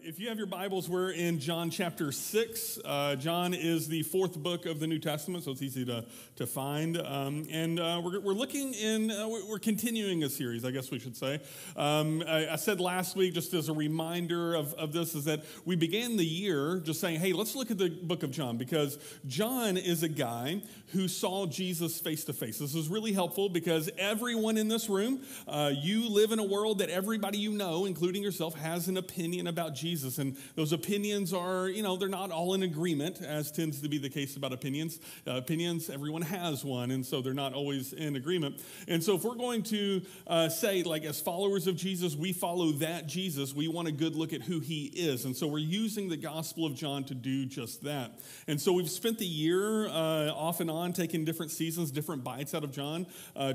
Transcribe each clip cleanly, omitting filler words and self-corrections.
If you have your Bibles, we're in John chapter 6. John is the fourth book of the New Testament, so it's easy to find. We're looking in, we're continuing a series, I guess we should say. I said last week, just as a reminder of this, is that we began the year just saying, hey, let's look at the book of John, because John is a guy who saw Jesus face to face. This is really helpful because everyone in this room, you live in a world that everybody you know, including yourself, has an opinion about Jesus. And those opinions are, they're not all in agreement, as tends to be the case about opinions. Everyone has one, and so they're not always in agreement. And so if we're going to say, like, as followers of Jesus, we follow that Jesus, we want a good look at who he is. And so we're using the Gospel of John to do just that. And so we've spent the year off and on taking different seasons, different bites out of John,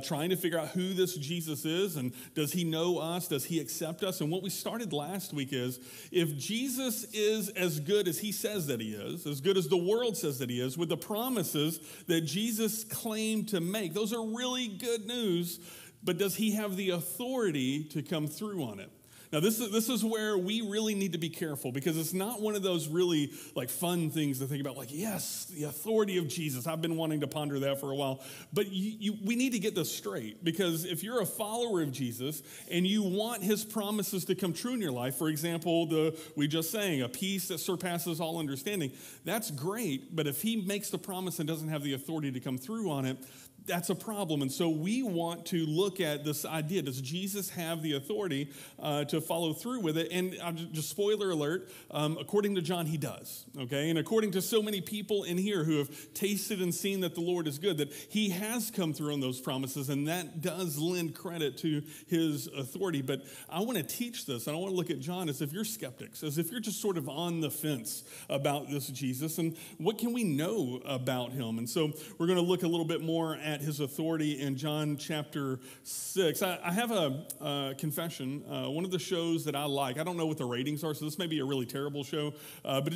trying to figure out who this Jesus is, and does he know us? Does he accept us? And what we started last week is, if Jesus is as good as he says that he is, as good as the world says that he is, with the promises that Jesus claimed to make, those are really good news, but does he have the authority to come through on it? Now, this is where we really need to be careful, because it's not one of those really like fun things to think about, like, yes, the authority of Jesus. I've been wanting to ponder that for a while. But we need to get this straight, because if you're a follower of Jesus and you want his promises to come true in your life, for example, we just sang, a peace that surpasses all understanding, that's great. But if he makes the promise and doesn't have the authority to come through on it, that's a problem. And so we want to look at this idea. Does Jesus have the authority to follow through with it? And just spoiler alert, according to John, he does. Okay, and according to so many people in here who have tasted and seen that the Lord is good, that he has come through on those promises, and that does lend credit to his authority. But I want to teach this, and I want to look at John as if you're skeptics, as if you're just sort of on the fence about this Jesus, and what can we know about him? And so we're going to look a little bit more at his authority in John chapter 6. I have a confession. One of the shows that I like, I don't know what the ratings are, so this may be a really terrible show, but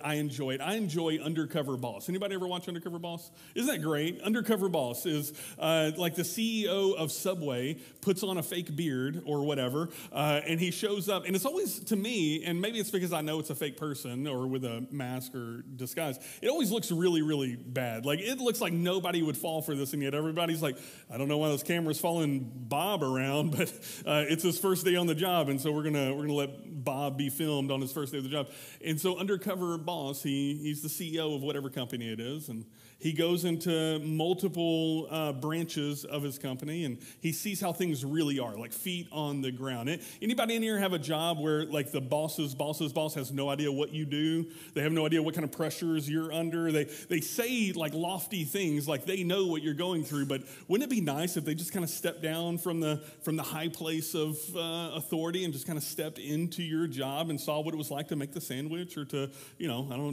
I enjoy it. I enjoy Undercover Boss. Anybody ever watch Undercover Boss? Isn't that great? Undercover Boss is like the CEO of Subway puts on a fake beard or whatever, and he shows up, and it's always, to me, and maybe it's because I know it's a fake person or with a mask or disguise, it always looks really, really bad. Like, it looks like nobody would fall for this, and yet everybody's like, I don't know why this camera's following Bob around, but it's his first day on the job, and so we're gonna let Bob be filmed on his first day of the job. And so Undercover Boss, he's the CEO of whatever company it is, and he goes into multiple branches of his company, and he sees how things really are, like feet on the ground. Anybody in here have a job where, like, the boss's boss has no idea what you do? They have no idea what kind of pressures you're under. They say, like, lofty things, like they know what you're going through, but wouldn't it be nice if they just kind of stepped down from the high place of authority and just kind of stepped into your job and saw what it was like to make the sandwich, or to,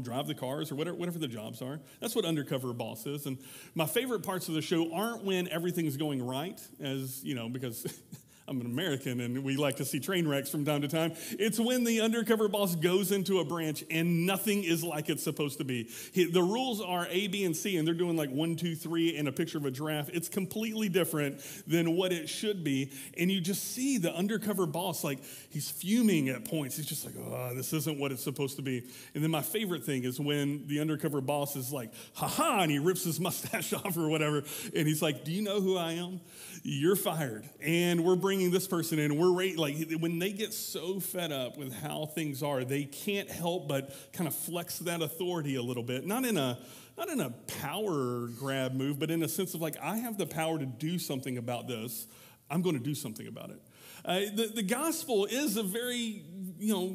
drive the cars, or whatever the jobs are? That's what Undercover Boss is. And my favorite parts of the show aren't when everything's going right, because I'm an American and we like to see train wrecks from time to time. It's when the undercover boss goes into a branch and nothing is like it's supposed to be. The rules are A, B, and C, and they're doing like 1, 2, 3 and a picture of a giraffe. It's completely different than what it should be. And you just see the undercover boss, like, he's fuming at points. He's just like, oh, this isn't what it's supposed to be. And then my favorite thing is when the undercover boss is like, ha-ha, and he rips his mustache off or whatever. And he's like, do you know who I am? You're fired. And we're bringing this person in. When they get so fed up with how things are, they can't help but kind of flex that authority a little bit. Not in a power grab move, but in a sense of, like, I have the power to do something about this. I'm going to do something about it. The gospel is a very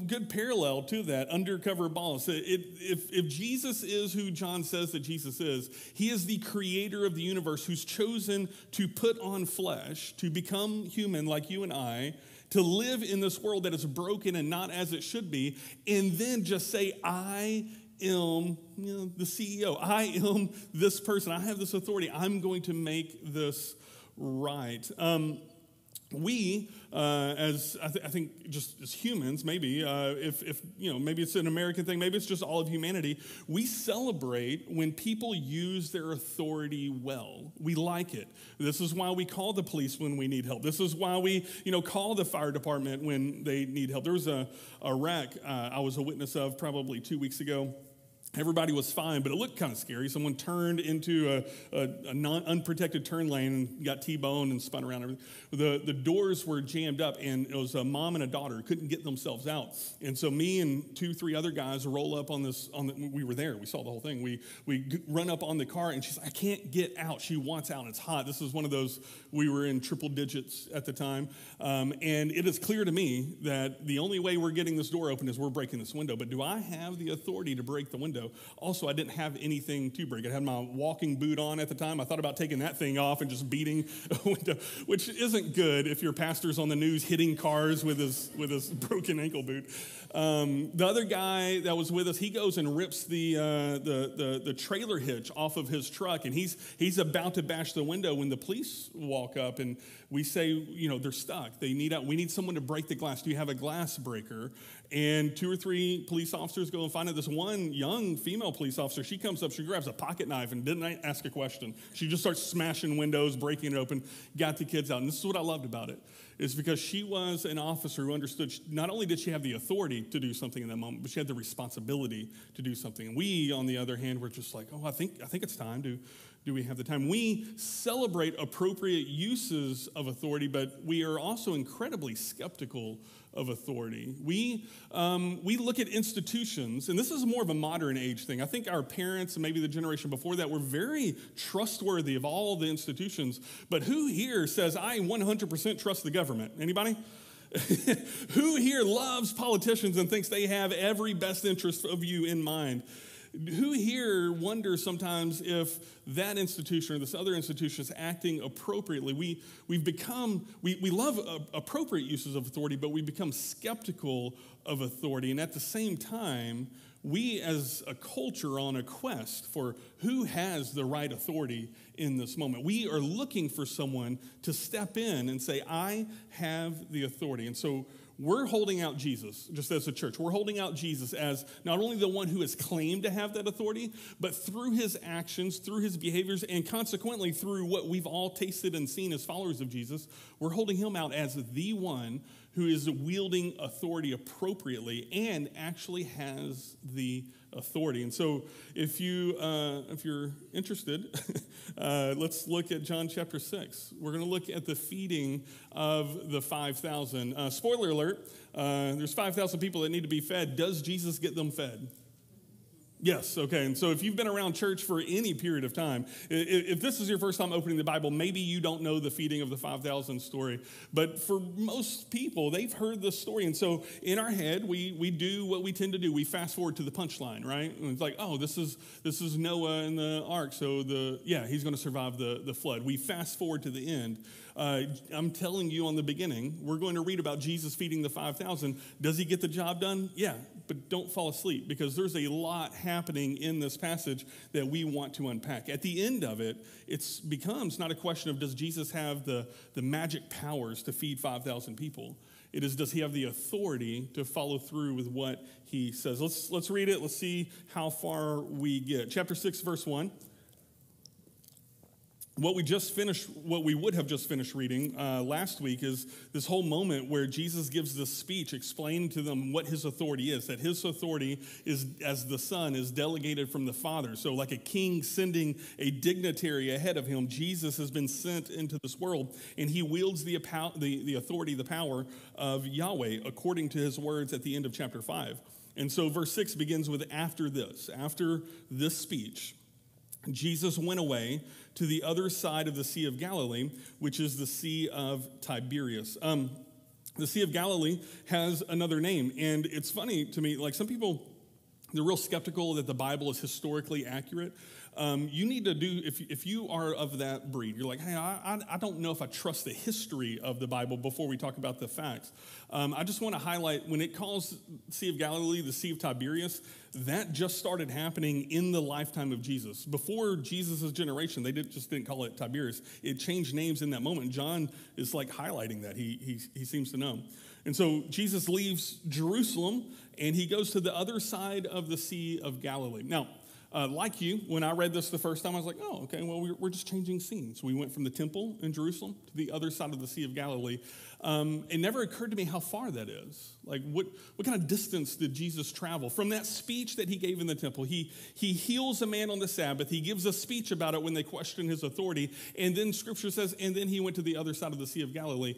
good parallel to that undercover boss. If Jesus is who John says that Jesus is, he is the creator of the universe who's chosen to put on flesh, to become human like you and I, to live in this world that is broken and not as it should be, and then just say, I am the CEO. I am this person. I have this authority. I'm going to make this right. we, I think just as humans, maybe, if maybe it's an American thing, maybe it's just all of humanity, we celebrate when people use their authority well. We like it. This is why we call the police when we need help. This is why we, call the fire department when they need help. There was a wreck I was a witness of probably 2 weeks ago. Everybody was fine, but it looked kind of scary. Someone turned into a unprotected turn lane and got T-boned and spun around. The doors were jammed up, and it was a mom and a daughter who couldn't get themselves out. And so me and 2-3 other guys roll up on this. We were there. We saw the whole thing. We run up on the car, and she's like, I can't get out. She wants out. It's hot. This is one of those, we were in triple digits at the time. And it is clear to me that the only way we're getting this door open is we're breaking this window. But do I have the authority to break the window? Also, I didn't have anything to break. I had my walking boot on at the time. I thought about taking that thing off and just beating a window, which isn't good if your pastor's on the news hitting cars with his broken ankle boot. The other guy that was with us, he goes and rips the trailer hitch off of his truck, and he's about to bash the window when the police walk up, and we say, they're stuck. We need someone to break the glass. Do you have a glass breaker? And 2 or 3 police officers go and find it. This one young female police officer, she comes up, she grabs a pocket knife and didn't ask a question. She just starts smashing windows, breaking it open, got the kids out. And this is what I loved about it, is because she was an officer who understood, not only did she have the authority to do something in that moment, but she had the responsibility to do something. And we, on the other hand, were just like, I think it's time. Do we have the time? We celebrate appropriate uses of authority, but we are also incredibly skeptical of authority. We look at institutions, and this is more of a modern age thing. I think our parents and maybe the generation before that were very trustworthy of all the institutions, but who here says, I 100% trust the government? Anybody? Who here loves politicians and thinks they have every best interest of you in mind? Who here wonders sometimes if that institution or this other institution is acting appropriately? We love appropriate uses of authority, but we become skeptical of authority. And at the same time, we as a culture are on a quest for who has the right authority in this moment. We are looking for someone to step in and say, I have the authority. And so we're holding out Jesus, just as a church. We're holding out Jesus as not only the one who has claimed to have that authority, but through his actions, through his behaviors, and consequently through what we've all tasted and seen as followers of Jesus, we're holding him out as the one who is wielding authority appropriately and actually has the authority. And so if you're interested, let's look at John chapter 6. We're going to look at the feeding of the 5,000. Spoiler alert, there's 5,000 people that need to be fed. Does Jesus get them fed? Yes, okay. And so if you've been around church for any period of time, if this is your first time opening the Bible, maybe you don't know the feeding of the 5,000 story. But for most people, they've heard this story. And so in our head, we do what we tend to do. We fast forward to the punchline, right? And it's like, oh, this is Noah in the ark. So he's going to survive the flood. We fast forward to the end. I'm telling you on the beginning, we're going to read about Jesus feeding the 5,000. Does he get the job done? Yeah, but don't fall asleep because there's a lot happening in this passage that we want to unpack. At the end of it, it becomes not a question of does Jesus have the magic powers to feed 5,000 people. It is, does he have the authority to follow through with what he says? Let's read it. Let's see how far we get. Chapter 6, verse 1. What we would have just finished reading last week is this whole moment where Jesus gives this speech explaining to them what his authority is, that his authority is, as the Son, is delegated from the Father. So like a king sending a dignitary ahead of him, Jesus has been sent into this world, and he wields the authority, the power of Yahweh, according to his words at the end of chapter 5. And so verse 6 begins with, after this speech, Jesus went away to the other side of the Sea of Galilee, which is the Sea of Tiberias. The Sea of Galilee has another name, and it's funny to me, like some people they're real skeptical that the Bible is historically accurate. You need to do, if you are of that breed, you're like, hey, I don't know if I trust the history of the Bible before we talk about the facts. I just want to highlight, when it calls Sea of Galilee the Sea of Tiberias, that just started happening in the lifetime of Jesus. Before Jesus' generation, they just didn't call it Tiberias. It changed names in that moment. John is like highlighting that. He seems to know. And so Jesus leaves Jerusalem, and he goes to the other side of the Sea of Galilee. Now, like you, when I read this the first time, I was like, oh, okay, well, we're just changing scenes. We went from the temple in Jerusalem to the other side of the Sea of Galilee. It never occurred to me how far that is. Like, what kind of distance did Jesus travel? From that speech that he gave in the temple, he heals a man on the Sabbath. He gives a speech about it when they question his authority. And then Scripture says, and then he went to the other side of the Sea of Galilee,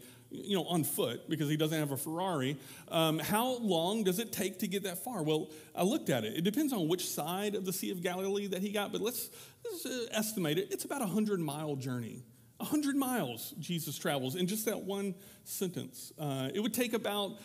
on foot, because he doesn't have a Ferrari. How long does it take to get that far? Well, I looked at it. It depends on which side of the Sea of Galilee that he got, but let's estimate it. It's about a 100-mile journey. 100 miles Jesus travels in just that one sentence. It would take about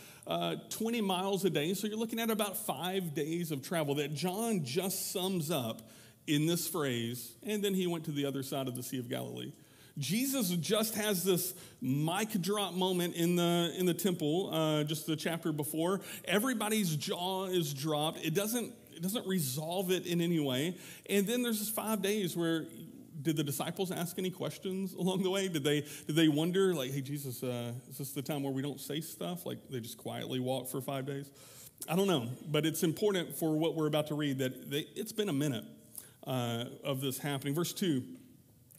20 miles a day, so you're looking at about 5 days of travel that John just sums up in this phrase, and then he went to the other side of the Sea of Galilee. Jesus just has this mic drop moment in the temple, just the chapter before. Everybody's jaw is dropped. It doesn't resolve it in any way. And then there's this 5 days where, did the disciples ask any questions along the way? Did they wonder, like, hey, Jesus, is this the time where we don't say stuff? Like, they just quietly walk for 5 days? I don't know, but it's important for what we're about to read that it's been a minute of this happening. Verse 2.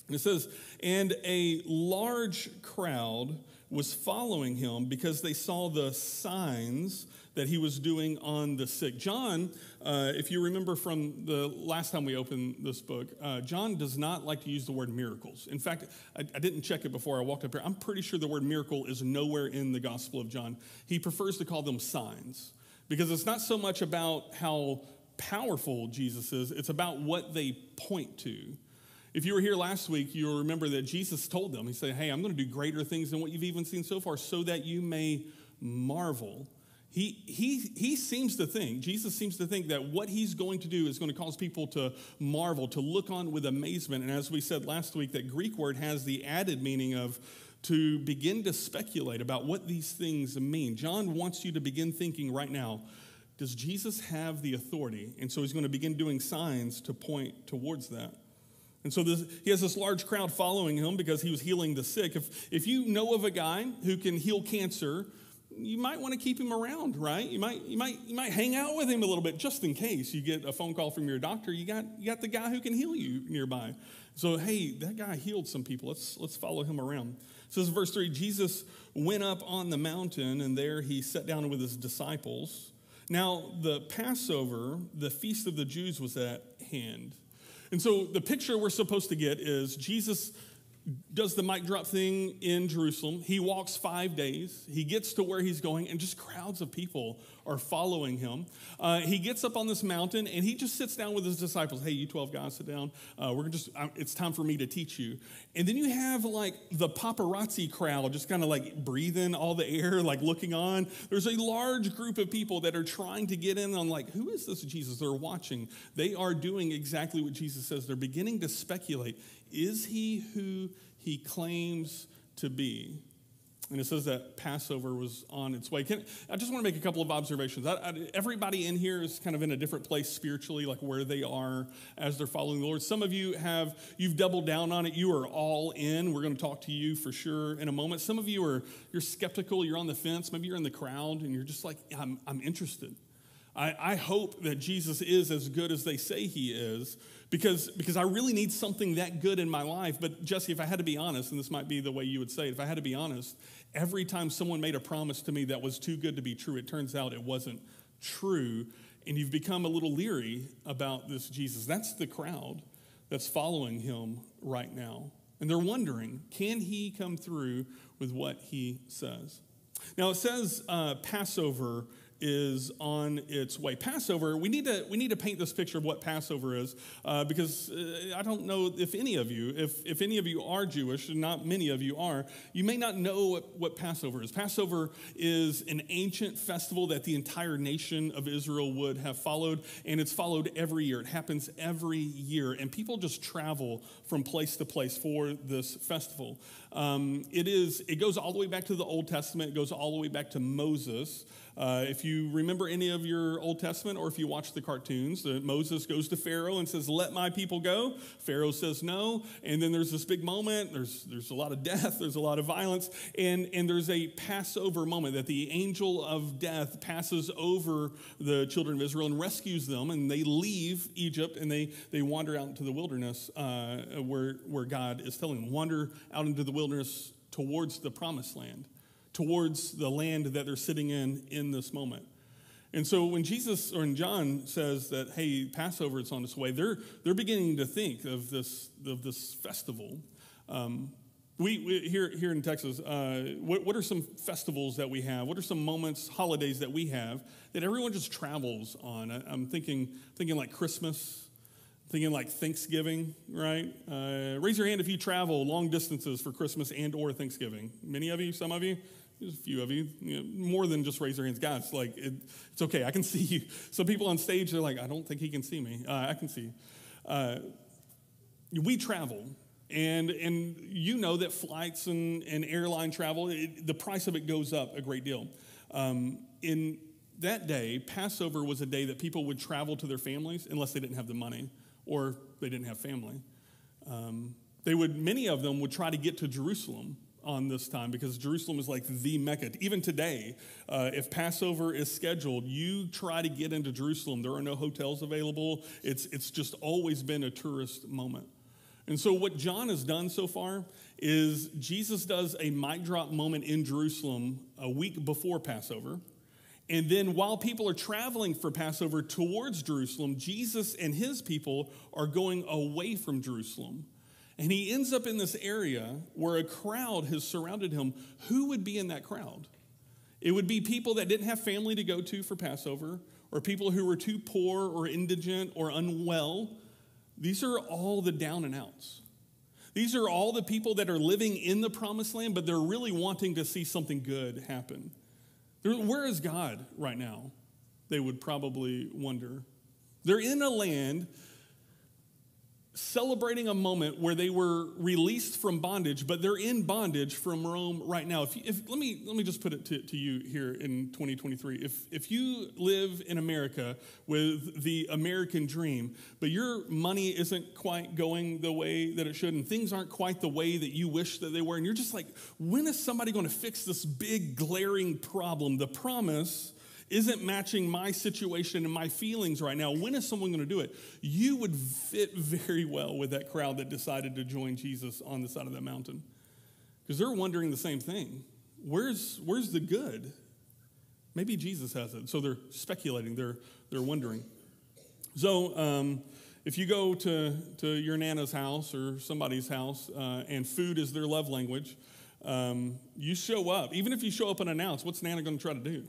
And it says, and a large crowd was following him because they saw the signs that he was doing on the sick. John, if you remember from the last time we opened this book, John does not like to use the word miracles. In fact, I didn't check it before I walked up here. I'm pretty sure the word miracle is nowhere in the Gospel of John. He prefers to call them signs because it's not so much about how powerful Jesus is, it's about what they point to. If you were here last week, you'll remember that Jesus told them, he said, hey, I'm going to do greater things than what you've even seen so far so that you may marvel. He seems to think, Jesus seems to think that what he's going to do is going to cause people to marvel, to look on with amazement. And as we said last week, that Greek word has the added meaning of to begin to speculate about what these things mean. John wants you to begin thinking right now, does Jesus have the authority? And so he's going to begin doing signs to point towards that. And so he has this large crowd following him because he was healing the sick. If you know of a guy who can heal cancer, you might want to keep him around, right? You might hang out with him a little bit just in case you get a phone call from your doctor. You got the guy who can heal you nearby. So hey, that guy healed some people. Let's follow him around. It says in verse 3, Jesus went up on the mountain, and there he sat down with his disciples. Now the Passover, the feast of the Jews, was at hand. And so the picture we're supposed to get is Jesus does the mic drop thing in Jerusalem. He walks 5 days. He gets to where he's going, and just crowds of people are following him. He gets up on this mountain, and he just sits down with his disciples. Hey, you 12 guys, sit down. It's time for me to teach you. And then you have like the paparazzi crowd just kind of like breathing all the air, like looking on. There's a large group of people that are trying to get in on like, who is this Jesus? They're watching. They are doing exactly what Jesus says. They're beginning to speculate. Is he who he claims to be? And it says that Passover was on its way. I just want to make a couple of observations. Everybody in here is kind of in a different place spiritually, like where they are as they're following the Lord. Some of you you've doubled down on it. You are all in. We're going to talk to you for sure in a moment. Some of you you're skeptical. You're on the fence. Maybe you're in the crowd and you're just like, I'm interested. I hope that Jesus is as good as they say he is because I really need something that good in my life. But Jesse, if I had to be honest, and this might be the way you would say it, if I had to be honest, every time someone made a promise to me that was too good to be true, it turns out it wasn't true. And you've become a little leery about this Jesus. That's the crowd that's following him right now. And they're wondering, can he come through with what he says? Now it says Passover is on its way. Passover, we need to paint this picture of what Passover is, because I don't know if any of you are Jewish, and not many of you are, you may not know what Passover is. Passover is an ancient festival that the entire nation of Israel would have followed, and it's followed every year. It happens every year, and people just travel from place to place for this festival. It goes all the way back to the Old Testament. It goes all the way back to Moses. If you remember any of your Old Testament, or if you watch the cartoons, Moses goes to Pharaoh and says, "Let my people go." Pharaoh says no, and then there's this big moment. There's a lot of death. There's a lot of violence, and there's a Passover moment that the angel of death passes over the children of Israel and rescues them, and they leave Egypt and they wander out into the wilderness where God is telling them, wander out into the wilderness towards the promised land, towards the land that they're sitting in this moment. And so when Jesus, or when John says that, hey, Passover is on its way, they're beginning to think of this festival. We here in Texas, what are some festivals that we have? What are some moments, holidays that we have that everyone just travels on? I'm thinking like Christmas, thinking like Thanksgiving, right? Raise your hand if you travel long distances for Christmas and or Thanksgiving. Many of you, some of you? There's a few of you, more than just raise your hands. Guys, it's okay. I can see you. Some people on stage, they're like, I don't think he can see me. I can see you. We travel, and you know that flights and airline travel, the price of it goes up a great deal. In that day, Passover was a day that people would travel to their families unless they didn't have the money or they didn't have family. Many of them would try to get to Jerusalem on this time, because Jerusalem is like the Mecca. Even today, if Passover is scheduled, you try to get into Jerusalem. There are no hotels available. It's just always been a tourist moment. And so what John has done so far is Jesus does a mic drop moment in Jerusalem a week before Passover. And then while people are traveling for Passover towards Jerusalem, Jesus and his people are going away from Jerusalem. And he ends up in this area where a crowd has surrounded him. Who would be in that crowd? It would be people that didn't have family to go to for Passover, or people who were too poor or indigent or unwell. These are all the down and outs. These are all the people that are living in the promised land, but they're really wanting to see something good happen. Where is God right now? They would probably wonder. They're in a land celebrating a moment where they were released from bondage, but they're in bondage from Rome right now. Let me just put it to you here in 2023. If you live in America with the American dream, but your money isn't quite going the way that it should, and things aren't quite the way that you wish that they were, and you're just like, when is somebody going to fix this big glaring problem? The promise isn't matching my situation and my feelings right now. When is someone going to do it? You would fit very well with that crowd that decided to join Jesus on the side of that mountain, because they're wondering the same thing. Where's the good? Maybe Jesus has it. So they're speculating. They're wondering. So if you go to your Nana's house or somebody's house and food is their love language, you show up. Even if you show up unannounced, what's Nana going to try to do?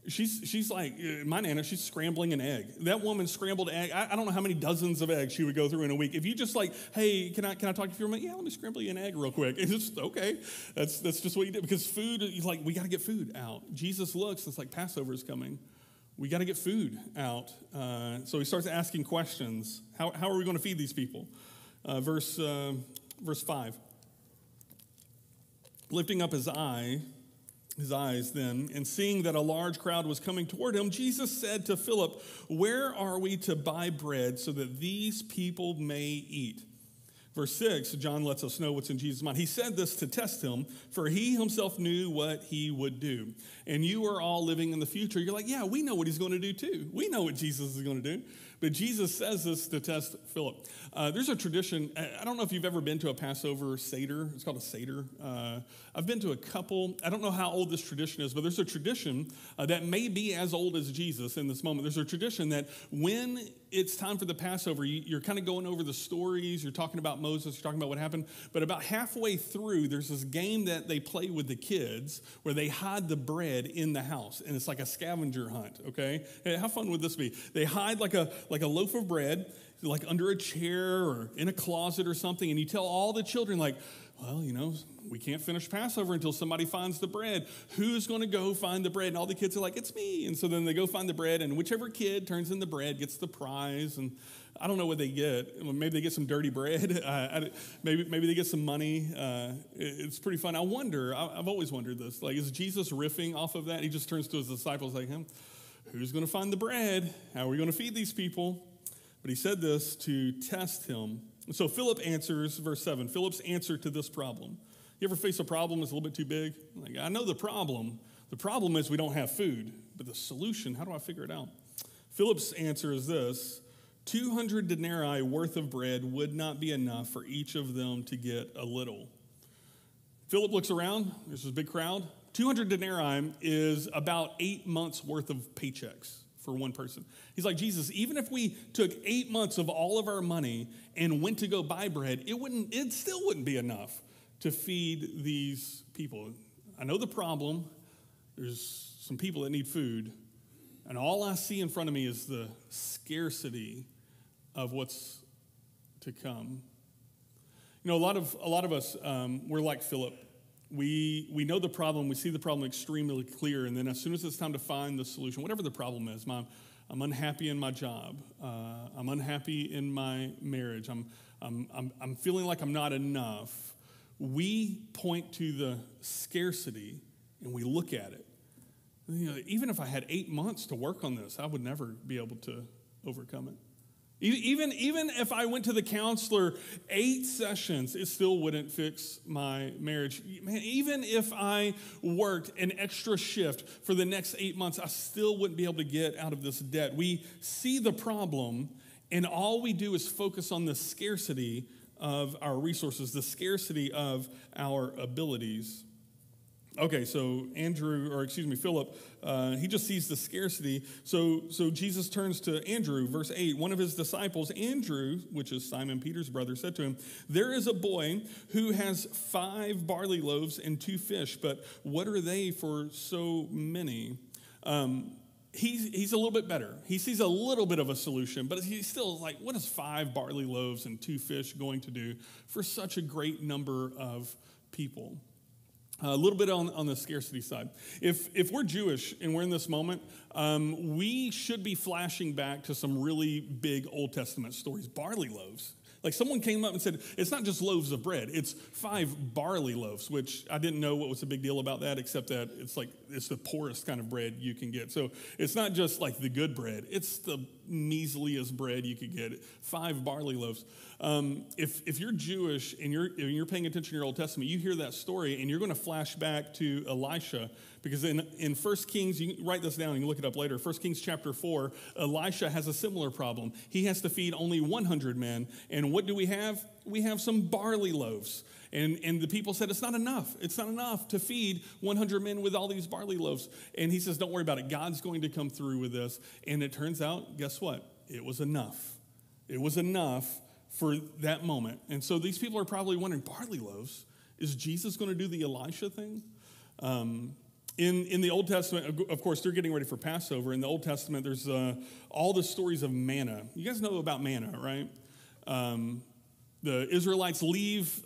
She's like, my Nana, she's scrambling an egg. That woman scrambled egg. I don't know how many dozens of eggs she would go through in a week. If you just like, hey, can I talk to you for a minute? Yeah, let me scramble you an egg real quick. It's just, okay. That's just what you do. Because food, he's like, we got to get food out. Jesus looks, it's like Passover is coming. We got to get food out. So he starts asking questions. How are we going to feed these people? Verse 5. Lifting up his eyes then, and seeing that a large crowd was coming toward him, Jesus said to Philip, "Where are we to buy bread so that these people may eat?" Verse 6, John lets us know what's in Jesus' mind. He said this to test him, for he himself knew what he would do. And you are all living in the future. You're like, yeah, we know what he's going to do too. We know what Jesus is going to do. But Jesus says this to test Philip. There's a tradition. I don't know if you've ever been to a Passover Seder. It's called a Seder. I've been to a couple. I don't know how old this tradition is, but there's a tradition that may be as old as Jesus in this moment. There's a tradition that when it's time for the Passover, you're kind of going over the stories. You're talking about Moses, you're talking about what happened. But about halfway through, there's this game that they play with the kids where they hide the bread in the house, and it's like a scavenger hunt, okay? Hey, how fun would this be? They hide like a loaf of bread, like under a chair or in a closet or something, and you tell all the children, like, well, we can't finish Passover until somebody finds the bread. Who's going to go find the bread? And all the kids are like, it's me. And so then they go find the bread, and whichever kid turns in the bread gets the prize. And I don't know what they get. Maybe they get some dirty bread. Maybe they get some money. It's pretty fun. I wonder, I've always wondered this, like, is Jesus riffing off of that? He just turns to his disciples like, who's going to find the bread? How are we going to feed these people? But he said this to test him. So Philip answers, verse 7, Philip's answer to this problem. You ever face a problem that's a little bit too big? Like, I know the problem. The problem is we don't have food. But the solution, how do I figure it out? Philip's answer is this: 200 denarii worth of bread would not be enough for each of them to get a little. Philip looks around. There's this big crowd. 200 denarii is about 8 months worth of paychecks for one person. He's like, Jesus, even if we took 8 months of all of our money and went to go buy bread, it still wouldn't be enough to feed these people. I know the problem. There's some people that need food, and all I see in front of me is the scarcity of what's to come. A lot of us, we're like Philip. We know the problem. We see the problem extremely clear, and then as soon as it's time to find the solution, whatever the problem is, I'm unhappy in my job. I'm unhappy in my marriage. I'm feeling like I'm not enough. We point to the scarcity and we look at it. Even if I had 8 months to work on this, I would never be able to overcome it. Even if I went to the counselor 8 sessions, it still wouldn't fix my marriage. Man, even if I worked an extra shift for the next 8 months, I still wouldn't be able to get out of this debt. We see the problem, and all we do is focus on the scarcity of our resources, the scarcity of our abilities. Okay, so Philip, he just sees the scarcity. So Jesus turns to Andrew, verse 8. One of his disciples, Andrew, which is Simon Peter's brother, said to him, there is a boy who has 5 barley loaves and 2 fish, but what are they for so many? He's a little bit better. He sees a little bit of a solution, but he's still like, what is 5 barley loaves and 2 fish going to do for such a great number of people? A little bit on the scarcity side. If we're Jewish and we're in this moment, we should be flashing back to some really big Old Testament stories. Barley loaves. Like someone came up and said, it's not just loaves of bread, it's 5 barley loaves, which I didn't know what was the big deal about that, except that it's the poorest kind of bread you can get. So it's not just like the good bread, it's the measliest bread you could get. 5 barley loaves. If you're Jewish and you're paying attention to your Old Testament, you hear that story and you're going to flash back to Elisha, because in 1 Kings, you can write this down and you can look it up later, 1 Kings chapter 4, Elisha has a similar problem. He has to feed only 100 men, and what do we have? We have some barley loaves. And the people said, it's not enough. It's not enough to feed 100 men with all these barley loaves. And he says, don't worry about it. God's going to come through with this. And it turns out, guess what? It was enough. It was enough for that moment. And so these people are probably wondering, barley loaves? Is Jesus going to do the Elisha thing? In the Old Testament, of course, they're getting ready for Passover. In the Old Testament, there's all the stories of manna. You guys know about manna, right? The Israelites leave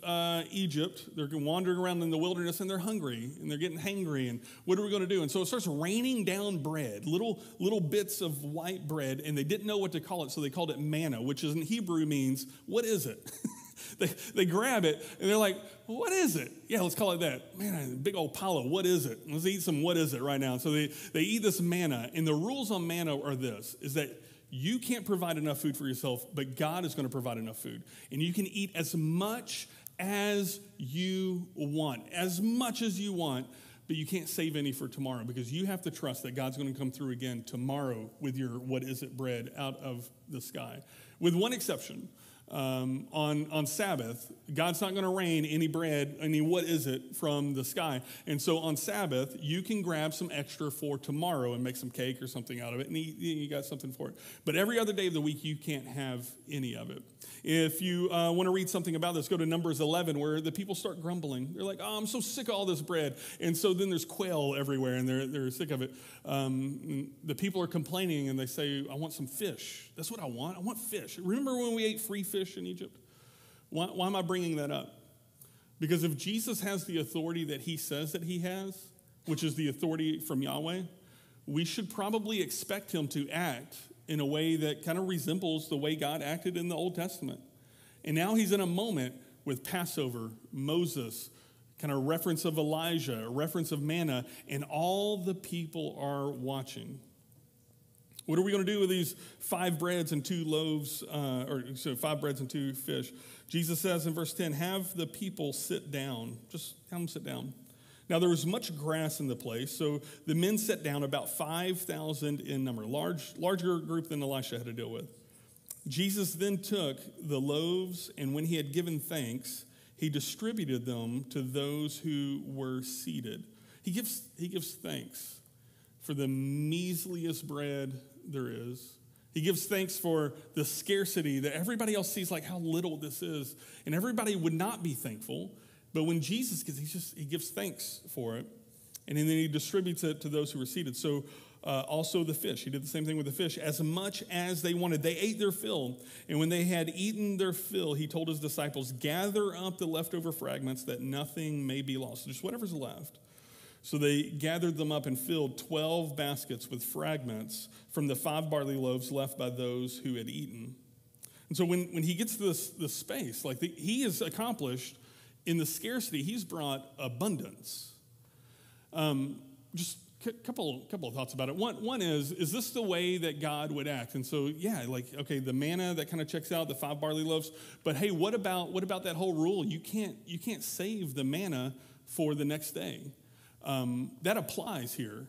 Egypt. They're wandering around in the wilderness, and they're hungry, and they're getting hangry. And what are we going to do? And so it starts raining down bread, little bits of white bread, and they didn't know what to call it, so they called it manna, which in Hebrew means, what is it? They grab it, and they're like, well, what is it? Yeah, let's call it that. Man, big old pile of what is it? Let's eat some what is it right now. So they eat this manna, and the rules on manna are this, is that you can't provide enough food for yourself, but God is going to provide enough food. And you can eat as much as you want, but you can't save any for tomorrow, because you have to trust that God's going to come through again tomorrow with your what is it bread out of the sky. With one exception. on Sabbath, God's not going to rain any bread, what is it, from the sky. And so on Sabbath, you can grab some extra for tomorrow and make some cake or something out of it, and you got something for it. But every other day of the week, you can't have any of it. If you want to read something about this, go to Numbers 11, where the people start grumbling. They're like, oh, I'm so sick of all this bread. And so then there's quail everywhere, and they're sick of it. The people are complaining, and they say, I want some fish. That's what I want. I want fish. Remember when we ate free fish in Egypt? Why am I bringing that up? Because if Jesus has the authority that he says that he has, which is the authority from Yahweh, we should probably expect him to act in a way that kind of resembles the way God acted in the Old Testament. And now he's in a moment with Passover, Moses, kind of reference of Elijah, a reference of manna, and all the people are watching. What are we going to do with these 5 breads and 2 loaves, 5 breads and 2 fish? Jesus says in verse 10, have the people sit down. Just have them sit down. Now, there was much grass in the place, so the men sat down, about 5,000 in number, larger group than Elisha had to deal with. Jesus then took the loaves, and when he had given thanks, he distributed them to those who were seated. He gives thanks for the measliest bread there is. He gives thanks for the scarcity that everybody else sees, like how little this is, and everybody would not be thankful. But when Jesus gives, he gives thanks for it, and then he distributes it to those who were seated. So also the fish. He did the same thing with the fish. As much as they wanted, they ate their fill. And when they had eaten their fill, he told his disciples, gather up the leftover fragments that nothing may be lost. Just whatever's left. So they gathered them up and filled 12 baskets with fragments from the 5 barley loaves left by those who had eaten. And so when he gets to this space, he has accomplished in the scarcity, he's brought abundance. Just a couple of thoughts about it. One is this the way that God would act? And so, the manna, that kind of checks out, the 5 barley loaves. But hey, what about that whole rule? You can't save the manna for the next day. That applies here.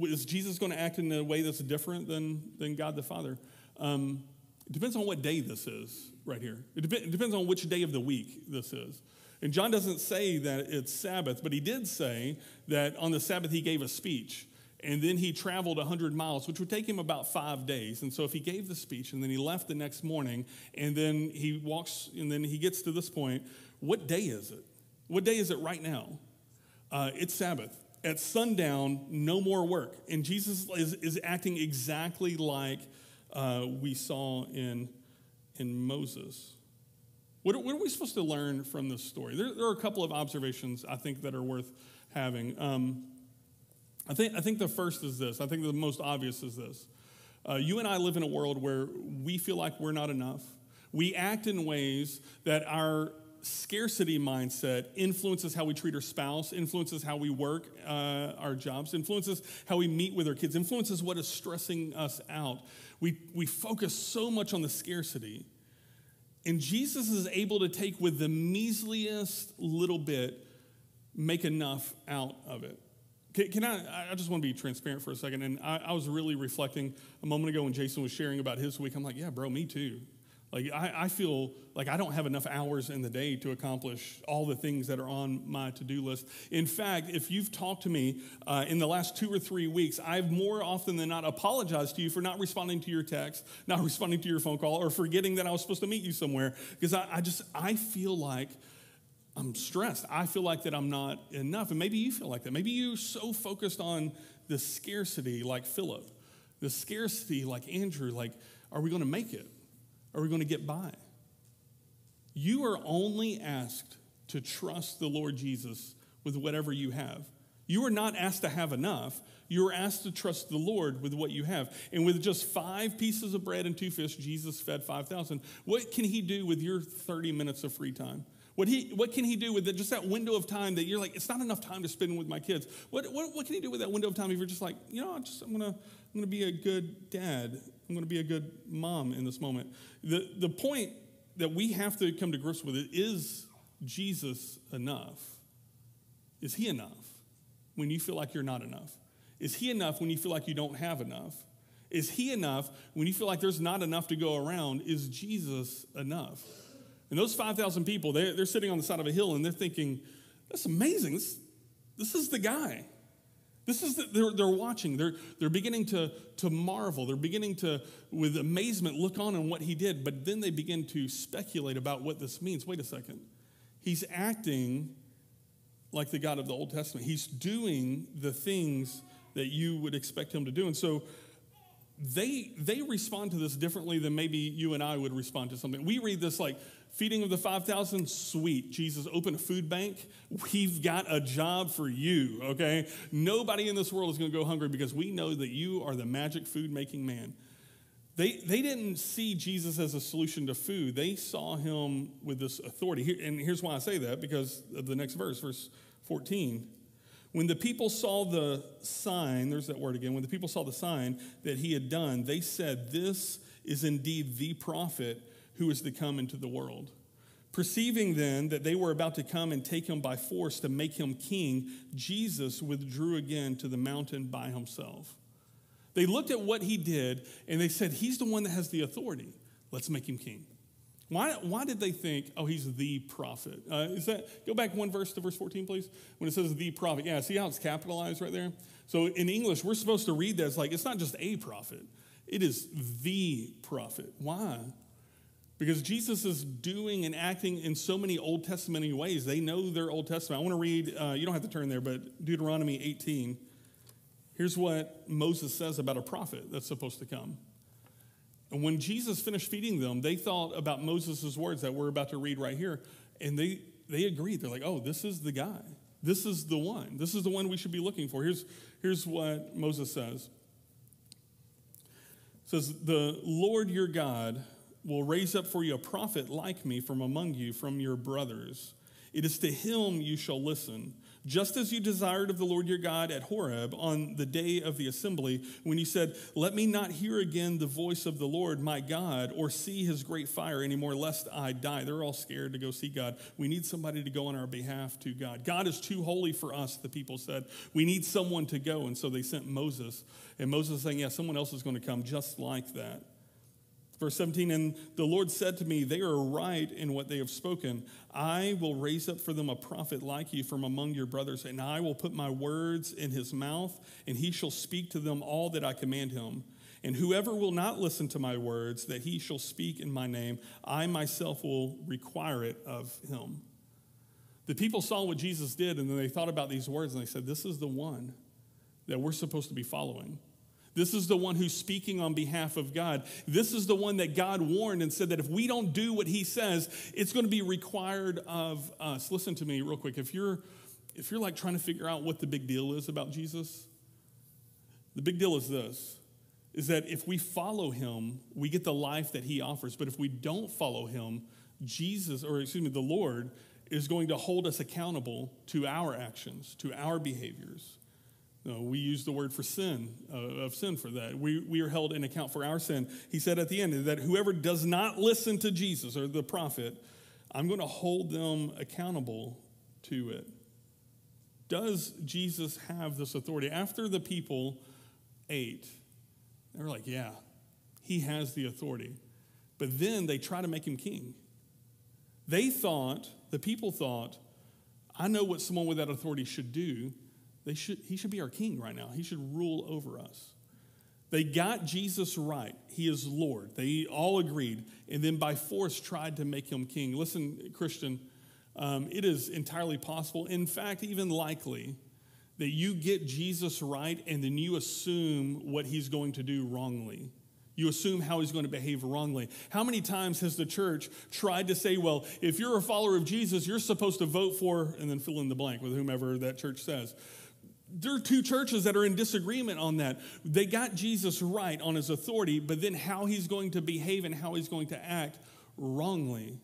Is Jesus going to act in a way that's different than God the Father? It depends on what day this is right here. It depends on which day of the week this is. And John doesn't say that it's Sabbath, but he did say that on the Sabbath he gave a speech. And then he traveled 100 miles, which would take him about 5 days. And so if he gave the speech and then he left the next morning, and then he walks, and then he gets to this point, what day is it? What day is it right now? It's Sabbath. At sundown, no more work. And Jesus is acting exactly like we saw in Moses. What are we supposed to learn from this story? There are a couple of observations I think that are worth having. I think the first is this. I think the most obvious is this. You and I live in a world where we feel like we're not enough. We act in ways that our scarcity mindset influences how we treat our spouse, influences how we work our jobs, influences how we meet with our kids, influences what is stressing us out. We focus so much on the scarcity. And Jesus is able to take with the measliest little bit, make enough out of it. I just want to be transparent for a second. And I was really reflecting a moment ago when Jason was sharing about his week. I'm like, yeah, bro, me too. I feel like I don't have enough hours in the day to accomplish all the things that are on my to-do list. In fact, if you've talked to me in the last 2 or 3 weeks, I've more often than not apologized to you for not responding to your text, not responding to your phone call, or forgetting that I was supposed to meet you somewhere. Because I feel like I'm stressed. I feel like that I'm not enough. And maybe you feel like that. Maybe you're so focused on the scarcity like Philip, the scarcity like Andrew, are we going to make it? Are we going to get by? You are only asked to trust the Lord Jesus with whatever you have. You are not asked to have enough. You are asked to trust the Lord with what you have. And with just 5 pieces of bread and 2 fish, Jesus fed 5,000. What can he do with your 30 minutes of free time? What can he do with just that window of time that you're like, it's not enough time to spend with my kids? What can he do with that window of time if you're just like, I'm gonna be a good dad. I'm gonna be a good mom in this moment. The point that we have to come to grips with it is Jesus enough? Is he enough when you feel like you're not enough? Is he enough when you feel like you don't have enough? Is he enough when you feel like there's not enough to go around? Is Jesus enough? And those 5,000 people, they're sitting on the side of a hill and they're thinking, that's amazing. This is the guy. They're watching. They're beginning to marvel. They're beginning to, with amazement, look on what he did. But then they begin to speculate about what this means. Wait a second. He's acting like the God of the Old Testament. He's doing the things that you would expect him to do. And so they respond to this differently than maybe you and I would respond to something. We read this like, feeding of the 5,000, sweet. Jesus, open a food bank. We've got a job for you, okay? Nobody in this world is going to go hungry because we know that you are the magic food-making man. They didn't see Jesus as a solution to food. They saw him with this authority. And here's why I say that, because of the next verse, verse 14. When the people saw the sign, there's that word again, when the people saw the sign that he had done, they said, this is indeed the prophet who is to come into the world. Perceiving then that they were about to come and take him by force to make him king, Jesus withdrew again to the mountain by himself. They looked at what he did and they said, he's the one that has the authority. Let's make him king. Why did they think, oh, he's the prophet? Go back one verse to verse 14, please. When it says the prophet. Yeah, see how it's capitalized right there? So in English, we're supposed to read that as like, it's not just a prophet. It is the prophet. Why? Because Jesus is doing and acting in so many Old Testament ways. They know their Old Testament. I want to read, you don't have to turn there, but Deuteronomy 18. Here's what Moses says about a prophet that's supposed to come. And when Jesus finished feeding them, they thought about Moses' words that we're about to read right here. And they agreed. They're like, oh, this is the guy. This is the one. This is the one we should be looking for. Here's what Moses says. It says, the Lord your God will raise up for you a prophet like me from among you, from your brothers. It is to him you shall listen, just as you desired of the Lord your God at Horeb on the day of the assembly, when you said, let me not hear again the voice of the Lord my God, or see his great fire anymore, lest I die. They're all scared to go see God. We need somebody to go on our behalf to God. God is too holy for us, the people said. We need someone to go. And so they sent Moses. And Moses is saying, yeah, someone else is going to come just like that. Verse 17, and the Lord said to me, they are right in what they have spoken. I will raise up for them a prophet like you from among your brothers, and I will put my words in his mouth, and he shall speak to them all that I command him. And whoever will not listen to my words that he shall speak in my name, I myself will require it of him. The people saw what Jesus did, and then they thought about these words, and they said, this is the one that we're supposed to be following. This is the one who's speaking on behalf of God. This is the one that God warned and said that if we don't do what he says, it's going to be required of us. Listen to me real quick. If you're like trying to figure out what the big deal is about Jesus, the big deal is this, is that if we follow him, we get the life that he offers. But if we don't follow him, the Lord is going to hold us accountable to our actions, to our behaviors. No, we use the word for sin, of sin for that. We are held in account for our sin. He said at the end that whoever does not listen to Jesus or the prophet, I'm going to hold them accountable to it. Does Jesus have this authority? After the people ate, they were like, yeah, he has the authority. But then they try to make him king. The people thought, I know what someone with that authority should do. He should be our king right now. He should rule over us. They got Jesus right. He is Lord. They all agreed, and then by force tried to make him king. Listen, Christian, it is entirely possible, in fact, even likely, that you get Jesus right and then you assume what he's going to do wrongly. You assume how he's going to behave wrongly. How many times has the church tried to say, well, if you're a follower of Jesus, you're supposed to vote for, and then fill in the blank with whomever that church says. There are two churches that are in disagreement on that. They got Jesus right on his authority, but then how he's going to behave and how he's going to act wrongly.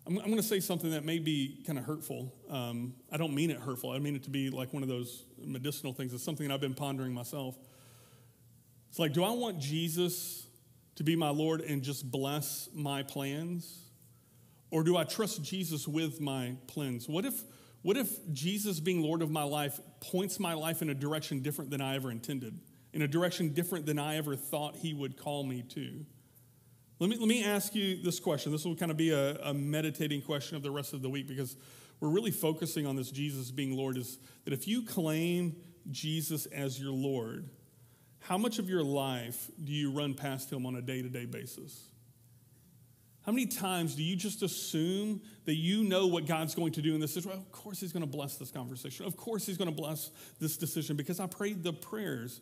I'm going to say something that may be kind of hurtful. I don't mean it hurtful. I mean it to be like one of those medicinal things. It's something that I've been pondering myself. It's like, do I want Jesus to be my Lord and just bless my plans? Or do I trust Jesus with my plans? What if Jesus being Lord of my life points my life in a direction different than I ever intended? in a direction different than I ever thought he would call me to. Let me ask you this question. This will kind of be a meditating question of the rest of the week, because we're really focusing on this Jesus being Lord, is that if you claim Jesus as your Lord, how much of your life do you run past him on a day-to-day basis? How many times do you just assume that you know what God's going to do in this situation? Well, of course he's going to bless this conversation. Of course he's going to bless this decision because I prayed the prayers.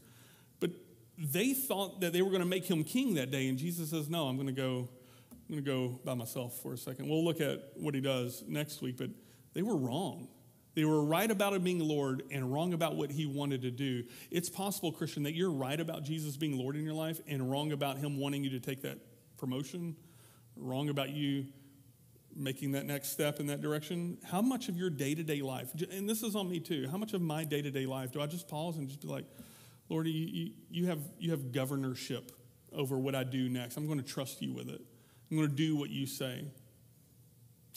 But they thought that they were going to make him king that day, and Jesus says, no, I'm going to go by myself for a second. We'll look at what he does next week, but they were wrong. They were right about him being Lord and wrong about what he wanted to do. It's possible, Christian, that you're right about Jesus being Lord in your life and wrong about him wanting you to take that promotion, wrong about you making that next step in that direction. How much of your day-to-day life, and this is on me too, how much of my day-to-day life do I just pause and just be like, Lord, you have governorship over what I do next. I'm going to trust you with it. I'm going to do what you say.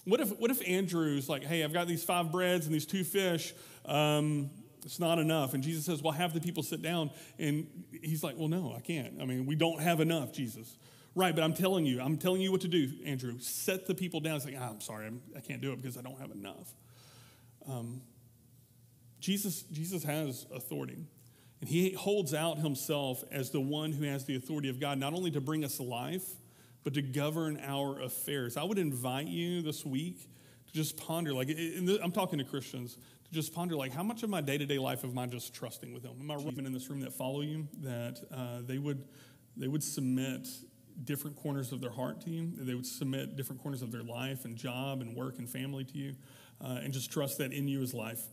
What if Andrew's like, hey, I've got these 5 breads and these 2 fish. It's not enough. And Jesus says, well, have the people sit down. And he's like, well, no, I can't. I mean, we don't have enough, Jesus. Right, but I'm telling you what to do, Andrew. Set the people down. It's like, I'm sorry, I can't do it because I don't have enough. Jesus has authority. And he holds out himself as the one who has the authority of God, not only to bring us life, but to govern our affairs. I would invite you this week to just ponder, I'm talking to Christians, to just ponder, how much of my day-to-day life am I just trusting with him? Am I women in this room that follow you, that they would submit different corners of their heart to you, they would submit different corners of their life and job and work and family to you, and just trust that in you is life.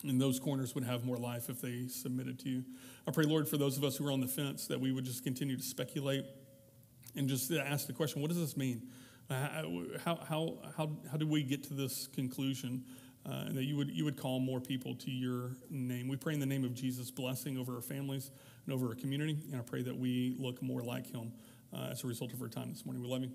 And those corners would have more life if they submitted to you. I pray, Lord, for those of us who are on the fence, that we would just continue to speculate and just ask the question, what does this mean? How do we get to this conclusion? And that you would call more people to your name. We pray in the name of Jesus, blessing over our families and over our community. And I pray that we look more like him as a result of our time this morning. We love you.